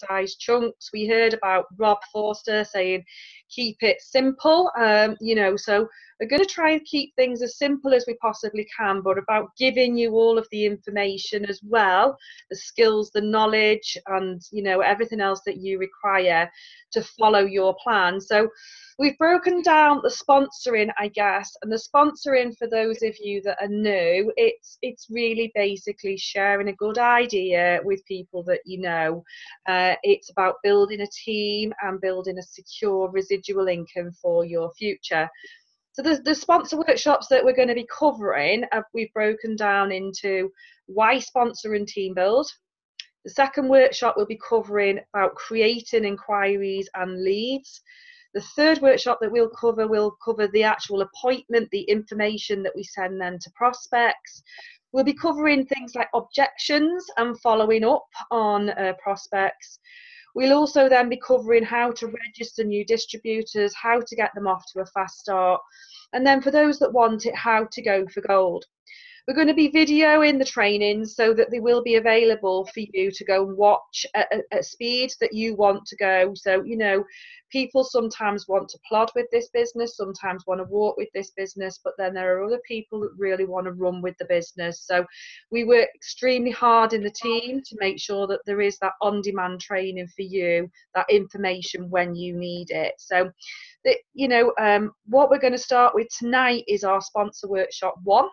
bite-sized chunks. We heard about Rob Forster saying, keep it simple, you know, so we're going to try and keep things as simple as we possibly can, but about giving you all of the information as well, the skills, the knowledge, and, you know, everything else that you require to follow your plan. So we've broken down the sponsoring, I guess, and the sponsoring, for those of you that are new, it's really basically sharing a good idea with people that you know. It's about building a team and building a secure residual income for your future. So the sponsor workshops that we're going to be covering, we've broken down into why sponsor and team build. The second workshop will be covering about creating inquiries and leads. The third workshop that will cover the actual appointment, the information that we send then to prospects. We'll be covering things like objections and following up on prospects. We'll also then be covering how to register new distributors, how to get them off to a fast start, and then for those that want it, how to go for gold. We're going to be videoing the trainings so that they will be available for you to go and watch at speed that you want to go. So, you know, people sometimes want to plod with this business, sometimes want to walk with this business, but then there are other people that really want to run with the business. So we work extremely hard in the team to make sure that there is that on-demand training for you, that information when you need it. So, you know, what we're going to start with tonight is our sponsor workshop 1.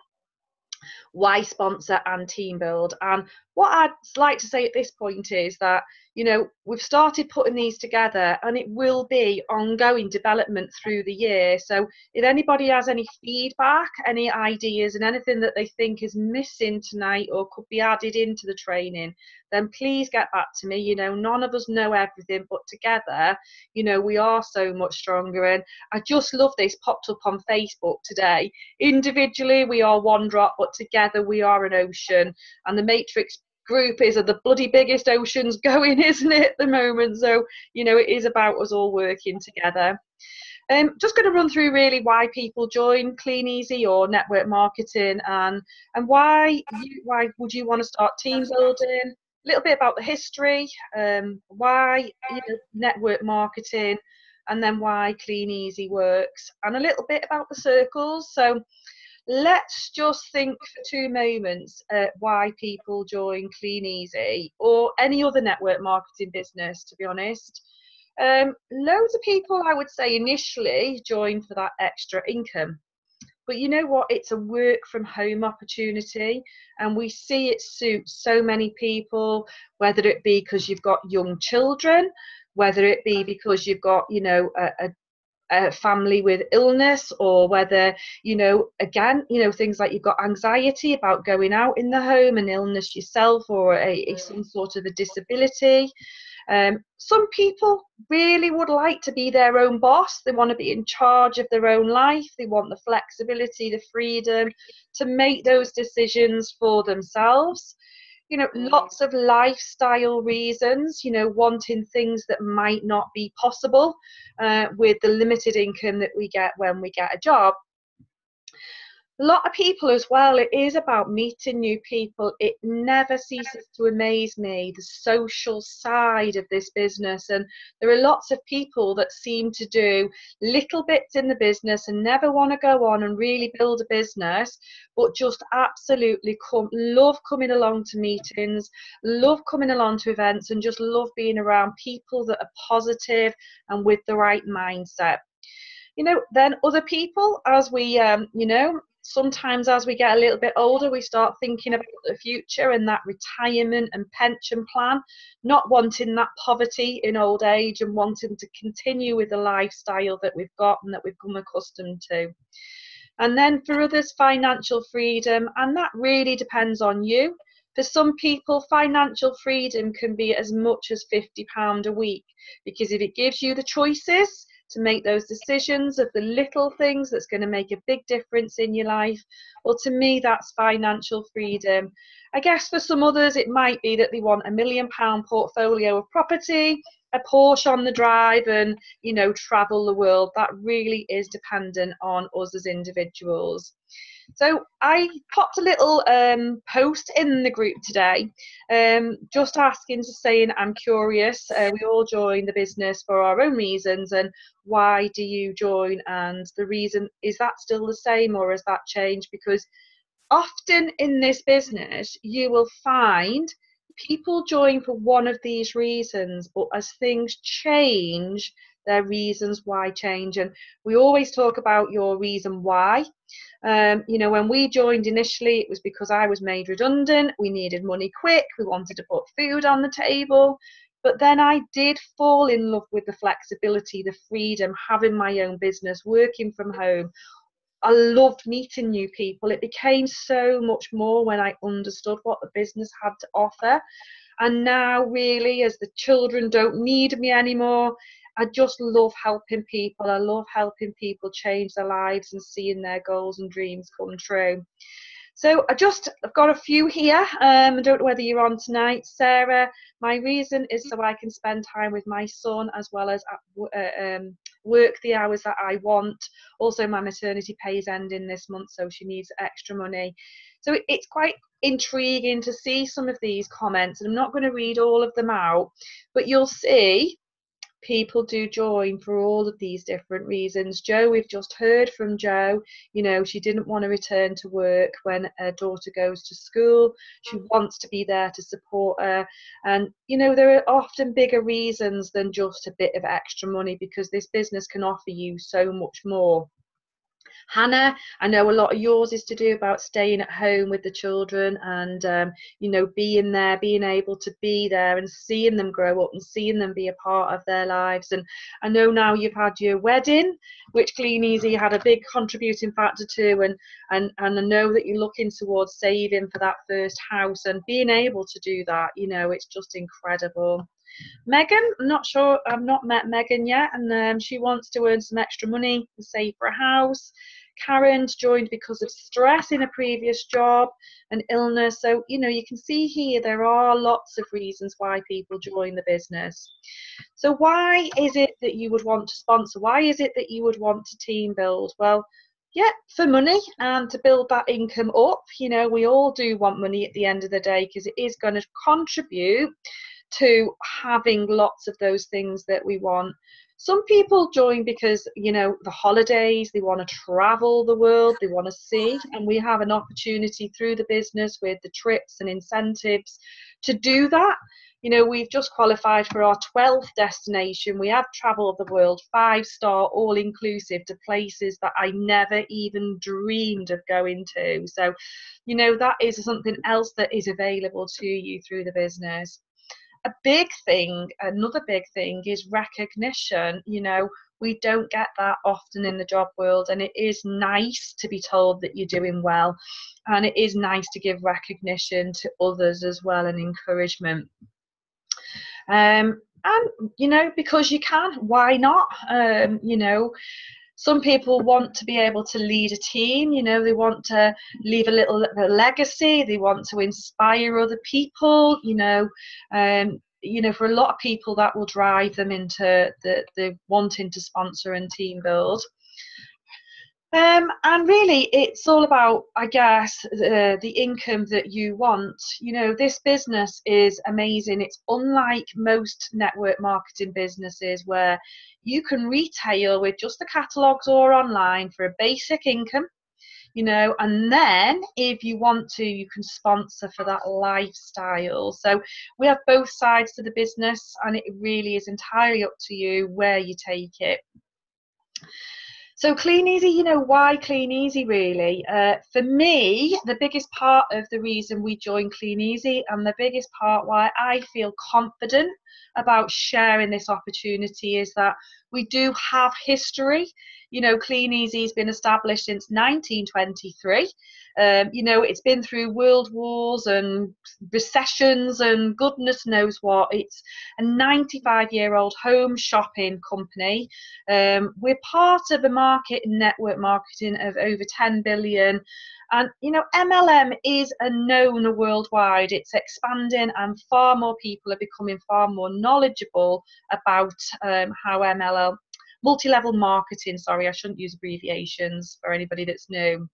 Why sponsor and team build. And what I'd like to say at this point is that, you know, we've started putting these together and it will be ongoing development through the year. So if anybody has any feedback, any ideas, and anything that they think is missing tonight or could be added into the training, then please get back to me. You know, none of us know everything, but together, you know, we are so much stronger. And I just love this, popped up on Facebook today. Individually we are one drop, but together we are an ocean. And the Matrix group is the bloody biggest oceans going, isn't it, at the moment? So, you know, it is about us all working together. Just going to run through really why people join Clean Easy or network marketing, and why would you want to start team building, a little bit about the history, why, you know, network marketing, and then why Clean Easy works, and a little bit about the circles. So let's just think for 2 moments why people join Clean Easy or any other network marketing business, to be honest. Loads of people, I would say, initially join for that extra income. But you know what? It's a work from home opportunity, and we see it suits so many people, whether it be because you've got young children, whether it be because you've got, you know, a family with illness, or whether, you know, again, you know, things like you've got anxiety about going out in the home, an illness yourself, or some sort of a disability. Some people really would like to be their own boss. They want to be in charge of their own life. They want the flexibility, the freedom to make those decisions for themselves. You know, lots of lifestyle reasons, you know, wanting things that might not be possible with the limited income that we get when we get a job. A lot of people as well, it is about meeting new people. It never ceases to amaze me, the social side of this business. And there are lots of people that seem to do little bits in the business and never want to go on and really build a business, but just absolutely love coming along to meetings, love coming along to events, and just love being around people that are positive and with the right mindset. You know, then other people, as we, you know, sometimes as we get a little bit older, we start thinking about the future and that retirement and pension plan, not wanting that poverty in old age and wanting to continue with the lifestyle that we've got and that we've become accustomed to. And then for others, financial freedom, and that really depends on you. For some people, financial freedom can be as much as £50 a week, because if it gives you the choices to make those decisions of the little things that's going to make a big difference in your life, well, to me, that's financial freedom. I guess for some others, it might be that they want £1 million portfolio of property, a Porsche on the drive, and, you know, travel the world. That really is dependent on us as individuals. So I popped a little post in the group today, just asking, to saying I'm curious. We all join the business for our own reasons, and why do you join? And the reason, is that still the same or has that changed? Because often in this business, you will find people join for one of these reasons, but as things change, their reasons why change. And we always talk about your reason why. You know, when we joined initially, it was because I was made redundant. We needed money quick. We wanted to put food on the table. But then I did fall in love with the flexibility, the freedom, having my own business, working from home. I loved meeting new people. It became so much more when I understood what the business had to offer. And now, really, as the children don't need me anymore, I just love helping people. I love helping people change their lives and seeing their goals and dreams come true. So I've got a few here. I don't know whether you're on tonight, Sarah. My reason is so I can spend time with my son, as well as work the hours that I want. Also, my maternity pay is ending this month, so she needs extra money. So it's quite intriguing to see some of these comments, and I'm not going to read all of them out, but you'll see people do join for all of these different reasons. Jo, we've just heard from Jo, you know, she didn't want to return to work when her daughter goes to school. She wants to be there to support her. And, you know, there are often bigger reasons than just a bit of extra money, because this business can offer you so much more. Hannah, I know a lot of yours is to do about staying at home with the children and, you know, being there, being able to be there and seeing them grow up and seeing them be a part of their lives. And I know now you've had your wedding, which Clean Easy had a big contributing factor to, and I know that you're looking towards saving for that first house, and being able to do that, you know, it's just incredible. Megan, I'm not sure, I've not met Megan yet, and she wants to earn some extra money and save for a house. Karen's joined because of stress in a previous job and illness. So, you know, you can see here there are lots of reasons why people join the business. So why is it that you would want to sponsor? Why is it that you would want to team build? Well, yeah, for money and to build that income up. You know, we all do want money at the end of the day, because it is going to contribute to having lots of those things that we want. Some people join because, you know, the holidays, they want to travel the world, they want to see, and we have an opportunity through the business with the trips and incentives to do that. You know, we've just qualified for our 12th destination. We have travelled the world, 5-star, all-inclusive, to places that I never even dreamed of going to. So, you know, that is something else that is available to you through the business. A big thing, another big thing, is recognition. You know, we don't get that often in the job world, and it is nice to be told that you're doing well, and it is nice to give recognition to others as well, and encouragement. And you know, because you can, why not? You know, some people want to be able to lead a team. You know, they want to leave a little legacy, they want to inspire other people. You know, for a lot of people that will drive them into the wanting to sponsor and team build. And really, it's all about, I guess, the income that you want. You know, this business is amazing. It's unlike most network marketing businesses where you can retail with just the catalogs or online for a basic income, you know, and then if you want to, you can sponsor for that lifestyle. So we have both sides to the business, and it really is entirely up to you where you take it. So Clean Easy, you know, why Clean Easy really? For me, the biggest part of the reason we joined Clean Easy, and the biggest part why I feel confident about sharing this opportunity, is that we do have history. You know, Clean Easy has been established since 1923. You know, it's been through world wars and recessions and goodness knows what. It's a 95-year-old home shopping company. We're part of a market in network marketing of over 10 billion. And, you know, MLM is known worldwide. It's expanding, and far more people are becoming far more knowledgeable about how multi-level marketing, sorry, I shouldn't use abbreviations for anybody that's new.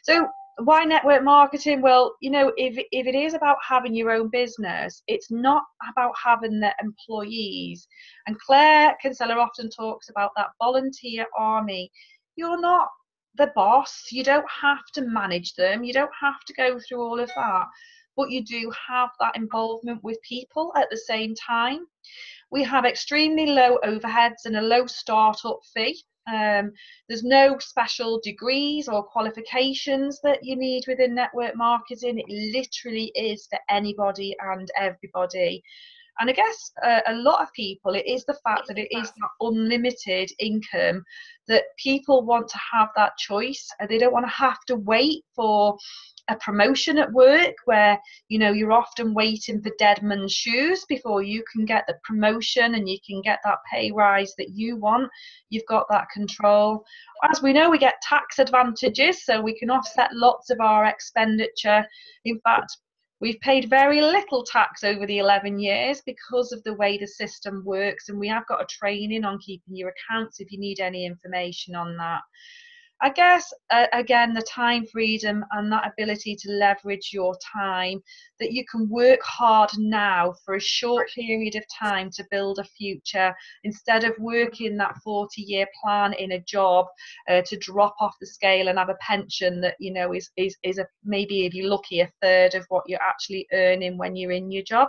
So why network marketing? Well, you know, if it is about having your own business, it's not about having the employees. And Claire Kinsella often talks about that volunteer army. You're not the boss. You don't have to manage them. You don't have to go through all of that. But you do have that involvement with people at the same time. We have extremely low overheads and a low startup fee. There's no special degrees or qualifications that you need within network marketing. It literally is for anybody and everybody. And I guess a lot of people, it is the fact that it is that unlimited income, that people want to have that choice. They don't want to have to wait for a promotion at work where, you know, you're often waiting for dead man's shoes before you can get the promotion and you can get that pay rise that you want. You've got that control. As we know, we get tax advantages, so we can offset lots of our expenditure. In fact, we've paid very little tax over the 11 years because of the way the system works, and we have got a training on keeping your accounts if you need any information on that. I guess, again, the time freedom and that ability to leverage your time, that you can work hard now for a short period of time to build a future instead of working that 40-year plan in a job to drop off the scale and have a pension that, you know, is a, maybe, if you're lucky, a third of what you're actually earning when you're in your job.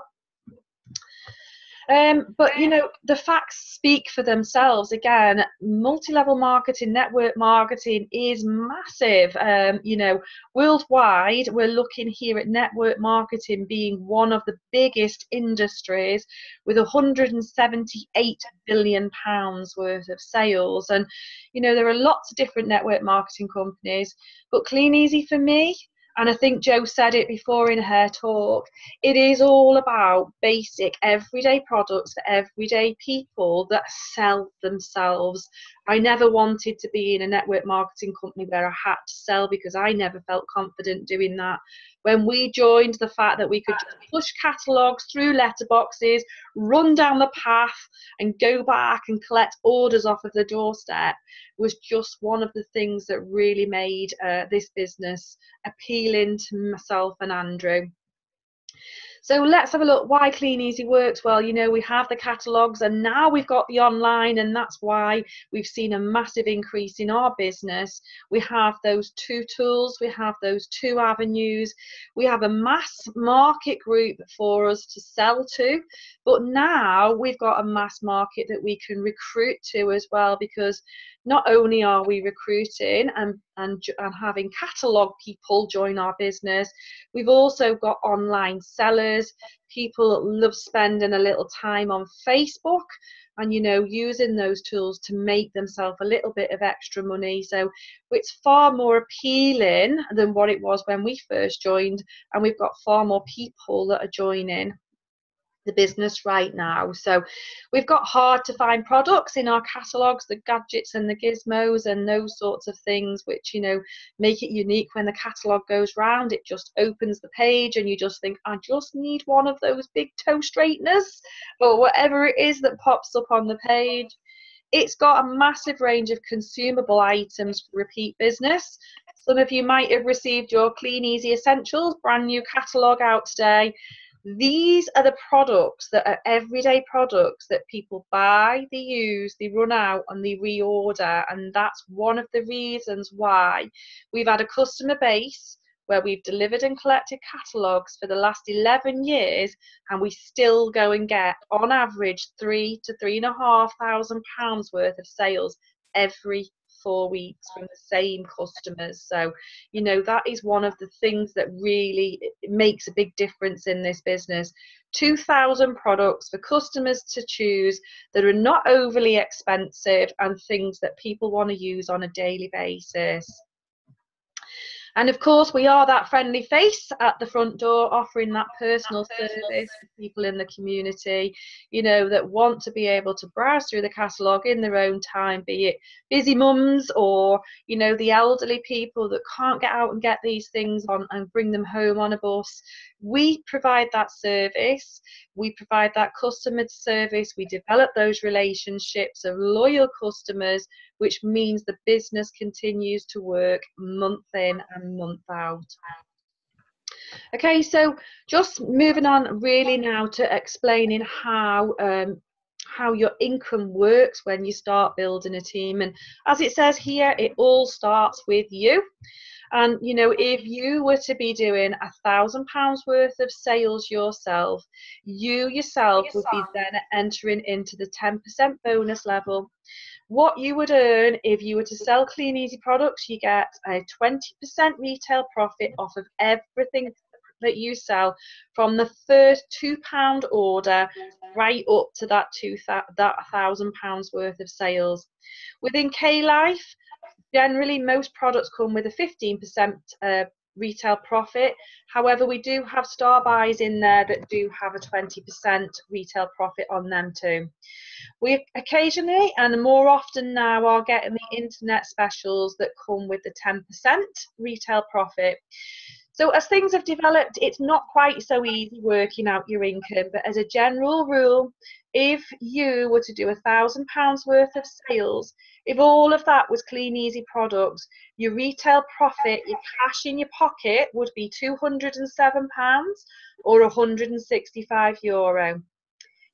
But, you know, the facts speak for themselves. Again, multi-level marketing, network marketing is massive. You know, worldwide, we're looking here at network marketing being one of the biggest industries with £178 billion worth of sales. And, you know, there are lots of different network marketing companies, but Clean Easy for me, and I think Jo said it before in her talk, it is all about basic everyday products for everyday people that sell themselves. I never wanted to be in a network marketing company where I had to sell because I never felt confident doing that. When we joined, the fact that we could just push catalogues through letterboxes, run down the path and go back and collect orders off of the doorstep was just one of the things that really made this business appealing to myself and Andrew. So let's have a look why Clean Easy works. Well, you know, we have the catalogues and now we've got the online, and that's why we've seen a massive increase in our business. We have those two tools, we have those two avenues, we have a mass market group for us to sell to, but now we've got a mass market that we can recruit to as well, because not only are we recruiting and having catalogue people join our business, we've also got online sellers, people that love spending a little time on Facebook and, you know, using those tools to make themselves a little bit of extra money. So it's far more appealing than what it was when we first joined, and we've got far more people that are joining the business right now. So we've got hard to find products in our catalogues, the gadgets and the gizmos and those sorts of things, which, you know, make it unique. When the catalogue goes round, it just opens the page and you just think, I just need one of those big toe straighteners or whatever it is that pops up on the page. It's got a massive range of consumable items for repeat business. Some of you might have received your Clean Easy Essentials brand new catalogue out today. These are the products that are everyday products that people buy, they use, they run out and they reorder, and that's one of the reasons why we've had a customer base where we've delivered and collected catalogues for the last 11 years, and we still go and get on average £3,000 to £3,500 worth of sales every 4 weeks from the same customers. So, you know, that is one of the things that really makes a big difference in this business. 2,000 products for customers to choose that are not overly expensive and things that people want to use on a daily basis. And of course, we are that friendly face at the front door, offering that personal service to people in the community, you know, that want to be able to browse through the catalogue in their own time, be it busy mums or, you know, the elderly people that can't get out and get these things on and bring them home on a bus. We provide that service. We provide that customer service. We develop those relationships of loyal customers, which means the business continues to work month in and a month out. Okay, so just moving on really now to explaining how your income works when you start building a team. And as it says here, it all starts with you. And you know, if you were to be doing £1,000 worth of sales yourself, you yourself would be then entering into the 10% bonus level. What you would earn if you were to sell Clean Easy products, you get a 20% retail profit off of everything that you sell, from the first £2 order right up to that £1,000 worth of sales. Within K-Life, generally most products come with a 15% retail profit. However, we do have star buys in there that do have a 20% retail profit on them too. We occasionally and more often now are getting the internet specials that come with the 10% retail profit. So as things have developed, it's not quite so easy working out your income, but as a general rule, if you were to do £1,000 worth of sales, if all of that was Clean Easy products, your retail profit, your cash in your pocket, would be £207 or €165.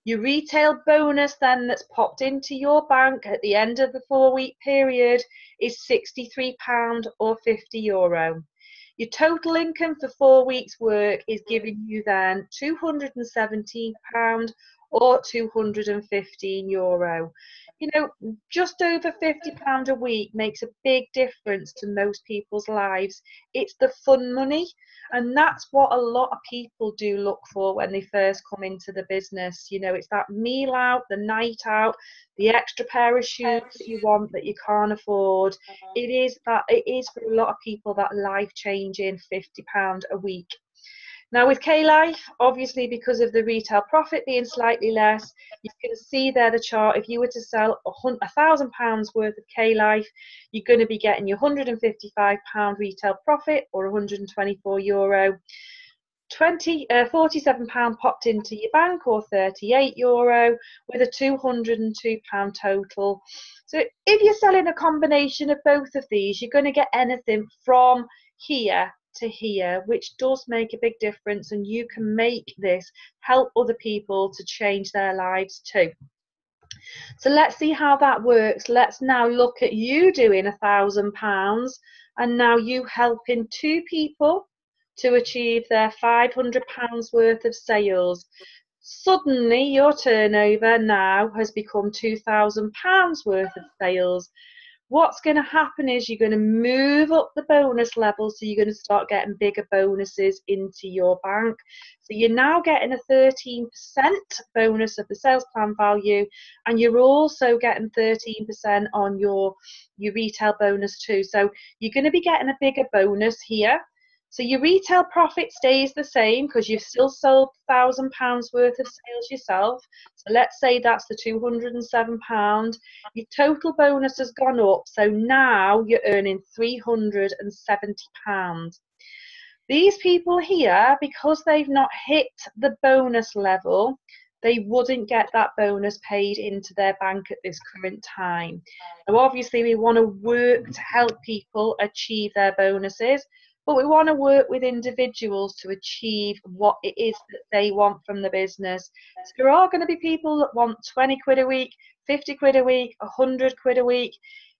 Your retail bonus then that's popped into your bank at the end of the 4-week period is £63 or €50. Your total income for 4 weeks work is giving you then £217 or €215. You know, just over £50 a week makes a big difference to most people's lives. It's the fun money, and that's what a lot of people do look for when they first come into the business. You know, it's that meal out, the night out, the extra pair of shoes that you want that you can't afford. It is for a lot of people that life-changing £50 a week. Now with K-Life, obviously because of the retail profit being slightly less, you can see there the chart. If you were to sell £1,000 worth of K-Life, you're going to be getting your £155 retail profit or €124. £47 popped into your bank or €38 with a £202 total. So if you're selling a combination of both of these, you're going to get anything from here to here, which does make a big difference, and you can make this help other people to change their lives too. So let's see how that works. Let's now look at you doing £1,000 and now you helping 2 people to achieve their £500 worth of sales. Suddenly your turnover now has become £2,000 worth of sales. What's going to happen is you're going to move up the bonus level, so you're going to start getting bigger bonuses into your bank. So you're now getting a 13% bonus of the sales plan value, and you're also getting 13% on your retail bonus too. So you're going to be getting a bigger bonus here. So your retail profit stays the same because you've still sold £1,000 worth of sales yourself. So let's say that's the £207. Your total bonus has gone up, so now you're earning £370. These people here, because they've not hit the bonus level, they wouldn't get that bonus paid into their bank at this current time. Now obviously we want to work to help people achieve their bonuses, but we want to work with individuals to achieve what it is that they want from the business. So there are going to be people that want 20 quid a week, 50 quid a week, 100 quid a week.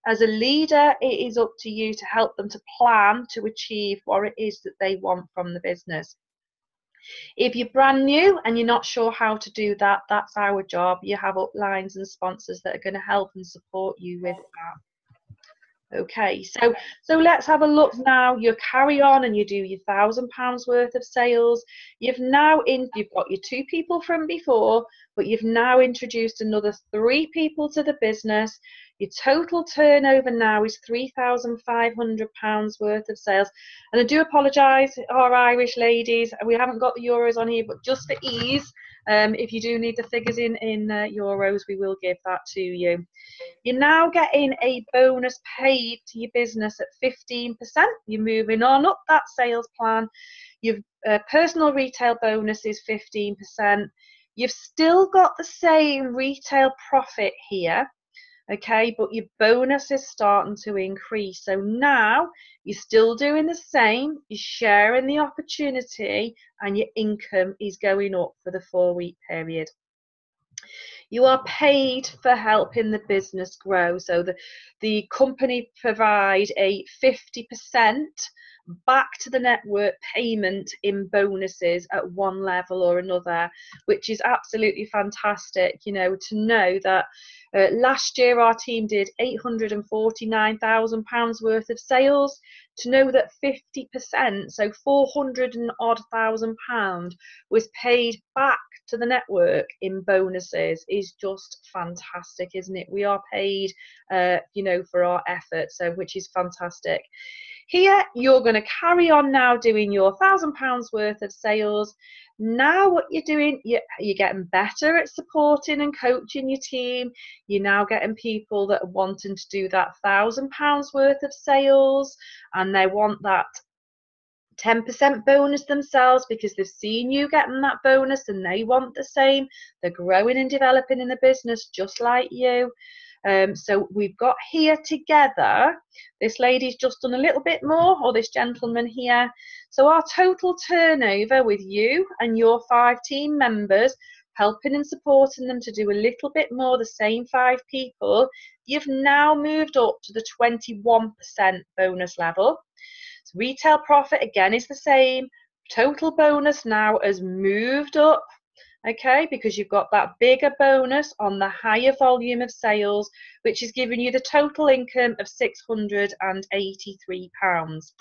As a leader, it is up to you to help them to plan to achieve what it is that they want from the business. If you're brand new and you're not sure how to do that, that's our job. You have uplines and sponsors that are going to help and support you with that. Okay, so let's have a look now. You carry on and you do your £1,000 worth of sales. You've got your 2 people from before, but you've now introduced another 3 people to the business. Your total turnover now is £3,500 worth of sales. And I do apologise, our Irish ladies, we haven't got the euros on here, but just for ease, if you do need the figures in euros, we will give that to you. You're now getting a bonus paid to your business at 15%. You're moving on up that sales plan. Your personal retail bonus is 15%. You've still got the same retail profit here, okay, but your bonus is starting to increase. So now you're still doing the same, you're sharing the opportunity, and your income is going up for the 4-week period. You are paid for helping the business grow. So the company provide a 50% back to the network payment in bonuses at one level or another, which is absolutely fantastic, you know, to know that last year our team did £849,000 worth of sales. To know that 50%, so 400 and odd £1,000, was paid back to the network in bonuses is just fantastic, isn't it? We are paid, you know, for our efforts, so which is fantastic. Here, you're going to carry on now doing your £1,000 worth of sales. Now what you're doing, you're getting better at supporting and coaching your team. You're now getting people that are wanting to do that £1,000 worth of sales, and they want that 10% bonus themselves because they've seen you getting that bonus and they want the same. They're growing and developing in the business just like you. So we've got here together, this lady's just done a little bit more, or this gentleman here. So our total turnover with you and your 5 team members, helping and supporting them to do a little bit more, the same 5 people, you've now moved up to the 21% bonus level. So retail profit again is the same. Total bonus now has moved up, okay, because you've got that bigger bonus on the higher volume of sales, which is giving you the total income of £683.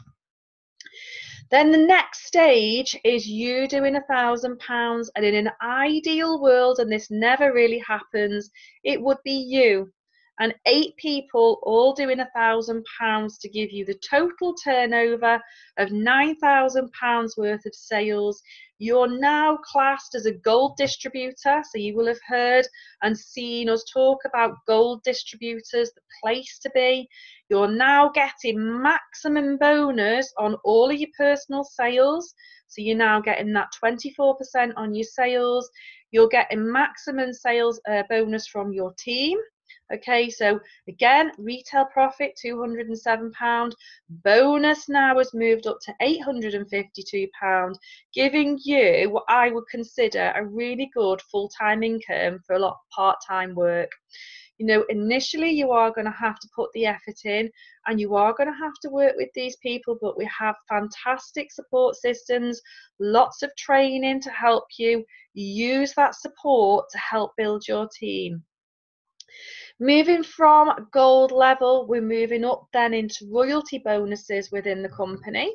Then the next stage is you doing £1,000, and in an ideal world, and this never really happens, it would be you and 8 people all doing £1,000 to give you the total turnover of £9,000 worth of sales. You're now classed as a gold distributor, so you will have heard and seen us talk about gold distributors, the place to be. You're now getting maximum bonus on all of your personal sales, so you're now getting that 24% on your sales. You're getting maximum sales bonus from your team. Okay, so again, retail profit £207. Bonus now has moved up to £852, giving you what I would consider a really good full-time income for a lot of part-time work. You know, initially you are going to have to put the effort in and you are going to have to work with these people, but we have fantastic support systems, lots of training to help you use that support to help build your team. Moving from gold level, we're moving up then into royalty bonuses within the company.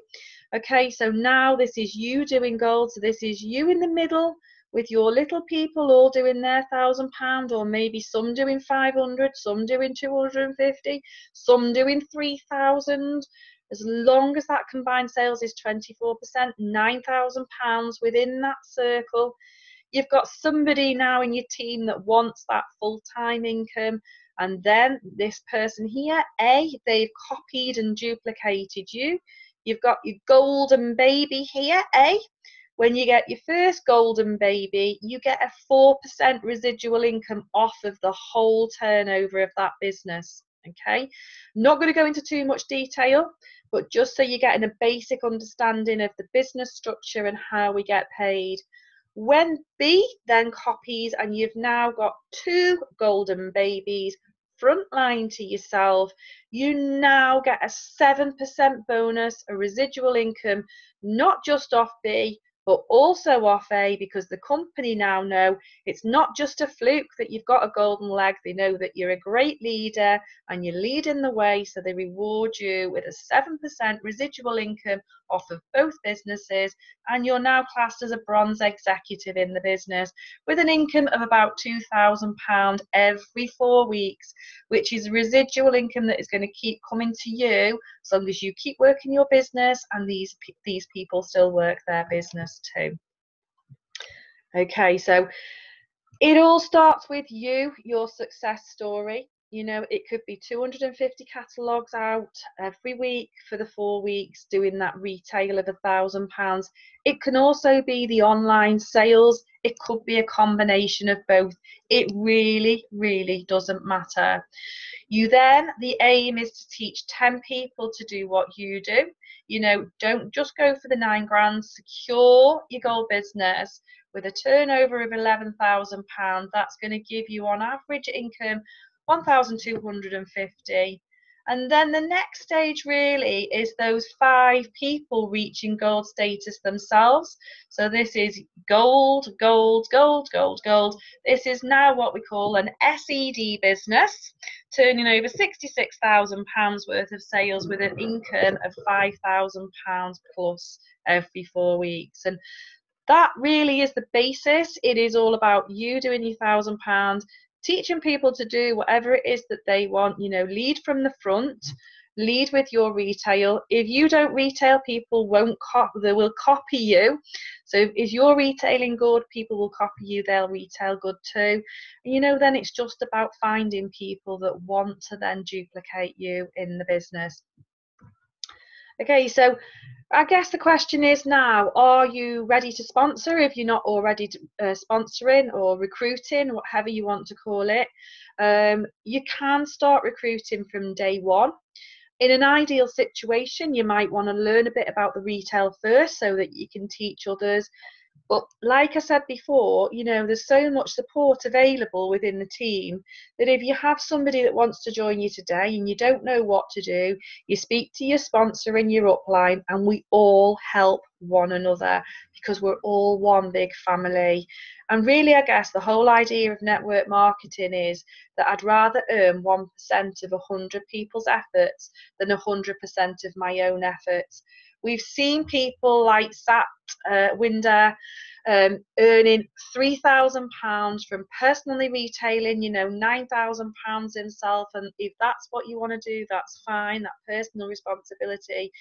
Okay, so now this is you doing gold, so this is you in the middle with your little people all doing their £1,000, or maybe some doing 500, some doing 250, some doing 3,000. As long as that combined sales is 24%, £9,000 within that circle. You've got somebody now in your team that wants that full-time income, and then this person here, they've copied and duplicated you. You've got your golden baby here, when you get your first golden baby, you get a 4% residual income off of the whole turnover of that business. Okay, not going to go into too much detail, but just so you're getting a basic understanding of the business structure and how we get paid. When B then copies and you've now got 2 golden babies frontline to yourself, you now get a 7% bonus, a residual income, not just off B, but also off A, because the company now know it's not just a fluke that you've got a golden leg. They know that you're a great leader and you're leading the way, so they reward you with a 7% residual income off of both businesses, and you're now classed as a bronze executive in the business with an income of about £2,000 every 4 weeks, which is residual income that is going to keep coming to you as long as you keep working your business and these people still work their business too. Okay, so it all starts with you, your success story. You know, it could be 250 catalogues out every week for the 4 weeks, doing that retail of £1,000. It can also be the online sales. It could be a combination of both. It really, really doesn't matter. The aim is to teach 10 people to do what you do. You know, don't just go for the 9 grand. Secure your goal business with a turnover of £11,000. That's going to give you on average income 1,250. And then the next stage really is those 5 people reaching gold status themselves. So this is gold, gold, gold, gold, gold. This is now what we call an SED business, turning over £66,000 worth of sales with an income of £5,000 plus every 4 weeks. And that really is the basis. It is all about you doing your £1,000, teaching people to do whatever it is that they want. You know, lead from the front, lead with your retail. If you don't retail, people won't copy, they will copy you. So if you're retailing good, people will copy you, they'll retail good too. And, you know, then it's just about finding people that want to then duplicate you in the business. Okay, so I guess the question is now, are you ready to sponsor if you're not already sponsoring or recruiting, whatever you want to call it? You can start recruiting from day one. In an ideal situation, you might want to learn a bit about the retail first so that you can teach others. But like I said before, you know, there's so much support available within the team that if you have somebody that wants to join you today and you don't know what to do, you speak to your sponsor in your upline, and we all help one another because we're all one big family. And really, I guess the whole idea of network marketing is that I'd rather earn 1% of 100 people's efforts than 100% of my own efforts. We've seen people like Sat Winder earning £3,000 from personally retailing, you know, £9,000 himself. And if that's what you want to do, that's fine, that personal responsibility.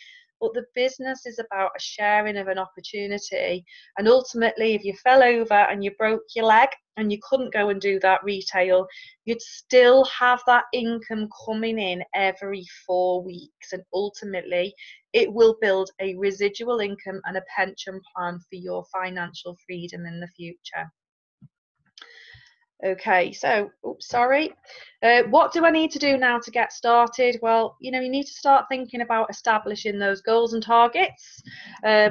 But the business is about a sharing of an opportunity. And ultimately, if you fell over and you broke your leg and you couldn't go and do that retail, you'd still have that income coming in every 4 weeks. And ultimately, it will build a residual income and a pension plan for your financial freedom in the future. Okay, so, oops, sorry. What do I need to do now to get started? Well, you know, you need to start thinking about establishing those goals and targets,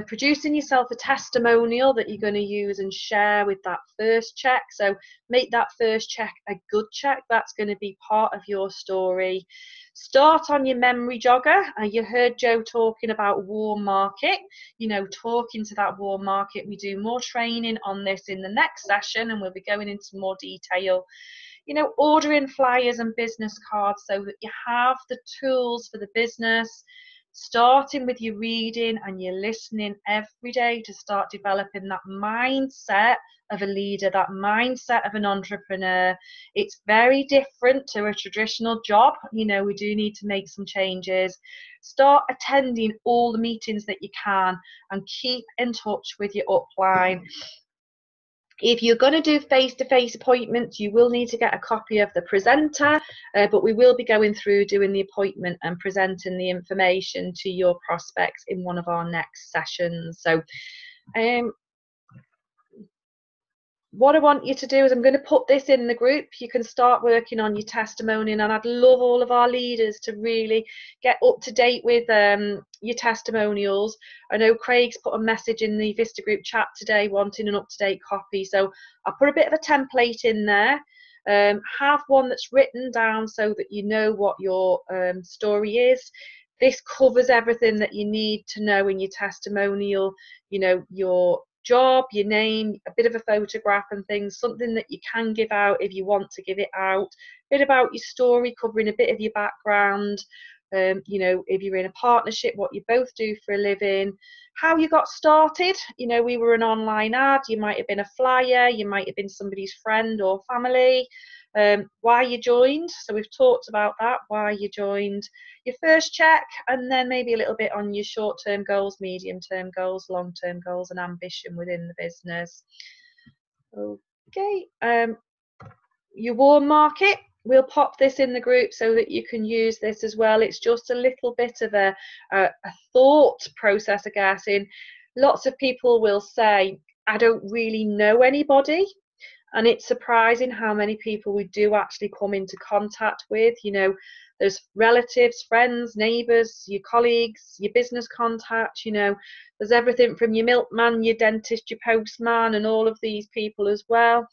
producing yourself a testimonial that you're going to use and share with that first check. So make that first check a good check. That's going to be part of your story. Start on your memory jogger. You heard Joe talking about warm market, you know, talking to that warm market. We do more training on this in the next session, and we'll be going into more detail. You know, ordering flyers and business cards so that you have the tools for the business, starting with your reading and your listening every day to start developing that mindset of a leader, that mindset of an entrepreneur. It's very different to a traditional job. You know, we do need to make some changes. Start attending all the meetings that you can and keep in touch with your upline. If you're going to do face-to-face appointments, you will need to get a copy of the presenter, but we will be going through doing the appointment and presenting the information to your prospects in one of our next sessions. So what I want you to do is I'm going to put this in the group. You can start working on your testimonial, and I'd love all of our leaders to really get up to date with your testimonials. I know Craig's put a message in the Vista group chat today wanting an up-to-date copy, so I'll put a bit of a template in there. Have one that's written down so that you know what your story is. This covers everything that you need to know in your testimonial, you know, your job, your name, a bit of a photograph and things, something that you can give out if you want to give it out, a bit about your story, covering a bit of your background, you know, if you're in a partnership, what you both do for a living, how you got started. You know, we were an online ad, you might have been a flyer, you might have been somebody's friend or family, why you joined. So we've talked about that, why you joined, your first check, and then maybe a little bit on your short-term goals, medium-term goals, long-term goals and ambition within the business. Okay, your warm market. we'll pop this in the group so that you can use this as well. It's just a little bit of a thought process, I guess. In lots of people will say, I don't really know anybody. And it's surprising how many people we do actually come into contact with. You know, there's relatives, friends, neighbours, your colleagues, your business contacts, you know, there's everything from your milkman, your dentist, your postman, and all of these people as well.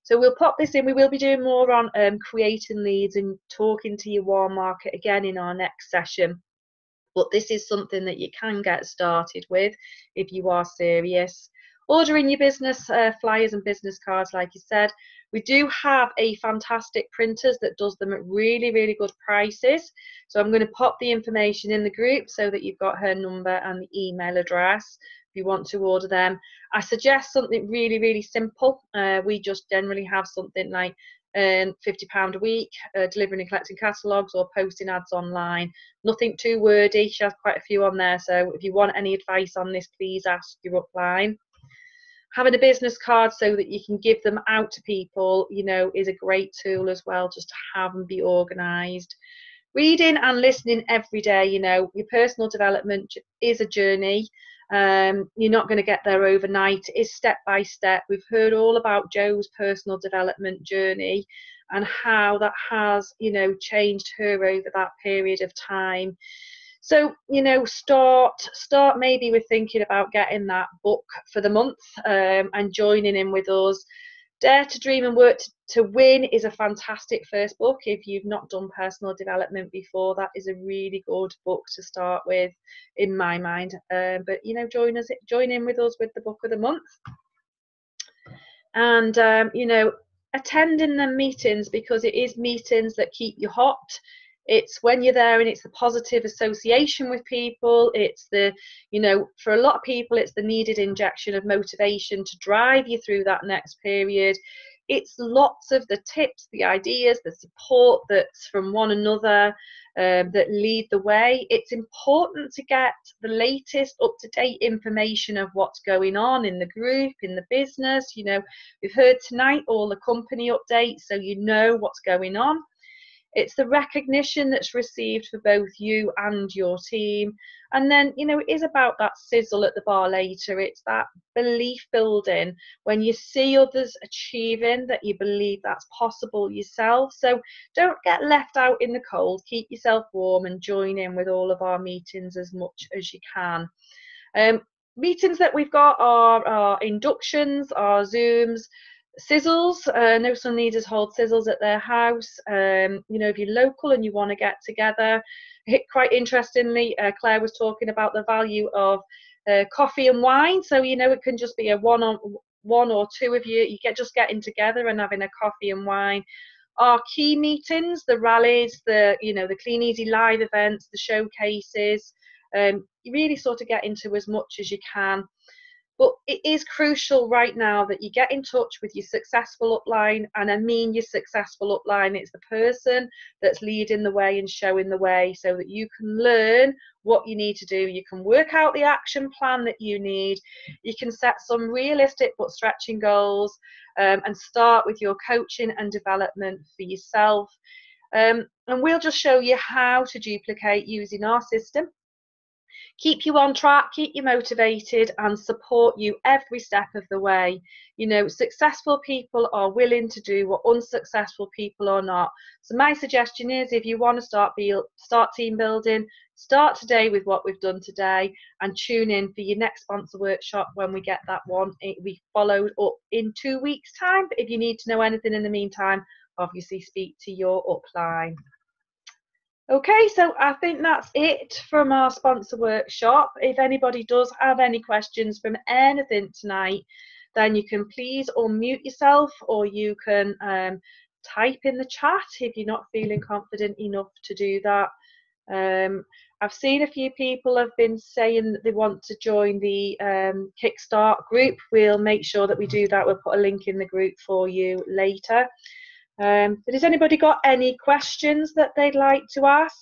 So we'll pop this in. We will be doing more on creating leads and talking to your warm market again in our next session. But this is something that you can get started with if you are serious. Ordering your business flyers and business cards, like you said. We do have a fantastic printers that does them at really, really good prices. So I'm going to pop the information in the group so that you've got her number and the email address if you want to order them. I suggest something really, really simple. We just generally have something like £50 a week, delivering and collecting catalogues or posting ads online. Nothing too wordy. She has quite a few on there, so if you want any advice on this, please ask your upline. Having a business card so that you can give them out to people, you know, is a great tool as well, just to have them be organised. Reading and listening every day, you know, your personal development is a journey. You're not going to get there overnight. It is step by step. We've heard all about Jo's personal development journey and how that has, you know, changed her over that period of time. So, you know, start maybe with thinking about getting that book for the month and joining in with us. Dare to Dream and Work to Win is a fantastic first book. If you've not done personal development before, that is a really good book to start with, in my mind. But, you know, join in with us with the book of the month. And, you know, attending the meetings, because it is meetings that keep you hot. It's when you're there and it's the positive association with people. It's the, you know, for a lot of people, it's the needed injection of motivation to drive you through that next period. It's lots of the tips, the ideas, the support that's from one another that lead the way. It's important to get the latest up-to-date information of what's going on in the group, in the business. You know, we've heard tonight all the company updates, so you know what's going on. It's the recognition that's received for both you and your team. And then, you know, it is about that sizzle at the bar later. It's that belief building when you see others achieving that you believe that's possible yourself. So don't get left out in the cold. Keep yourself warm and join in with all of our meetings as much as you can. Meetings that we've got are our inductions, our Zooms, sizzles. Know some leaders hold sizzles at their house. You know, if you're local and you want to get together, quite interestingly, Claire was talking about the value of coffee and wine. So, you know, it can just be a one or two of you just getting together and having a coffee and wine. Our key meetings, the rallies, the, you know, the Clean Easy live events, the showcases, you really sort of get into as much as you can. But it is crucial right now that you get in touch with your successful upline, and I mean your successful upline. It's the person that's leading the way and showing the way, so that you can learn what you need to do. You can work out the action plan that you need. You can set some realistic but stretching goals and start with your coaching and development for yourself. And we'll just show you how to duplicate using our system. Keep you on track, keep you motivated, and support you every step of the way. You know, successful people are willing to do what unsuccessful people are not. So my suggestion is, if you want to start team building, start today with what we've done today, and tune in for your next sponsor workshop when we get that one. It'll be followed up in 2 weeks' time. But if you need to know anything in the meantime, obviously speak to your upline. Okay, so I think that's it from our sponsor workshop. If anybody does have any questions from anything tonight, then you can please unmute yourself, or you can type in the chat if you're not feeling confident enough to do that. I've seen a few people have been saying that they want to join the Kickstart group. We'll make sure that we do that. We'll put a link in the group for you later. But has anybody got any questions that they'd like to ask?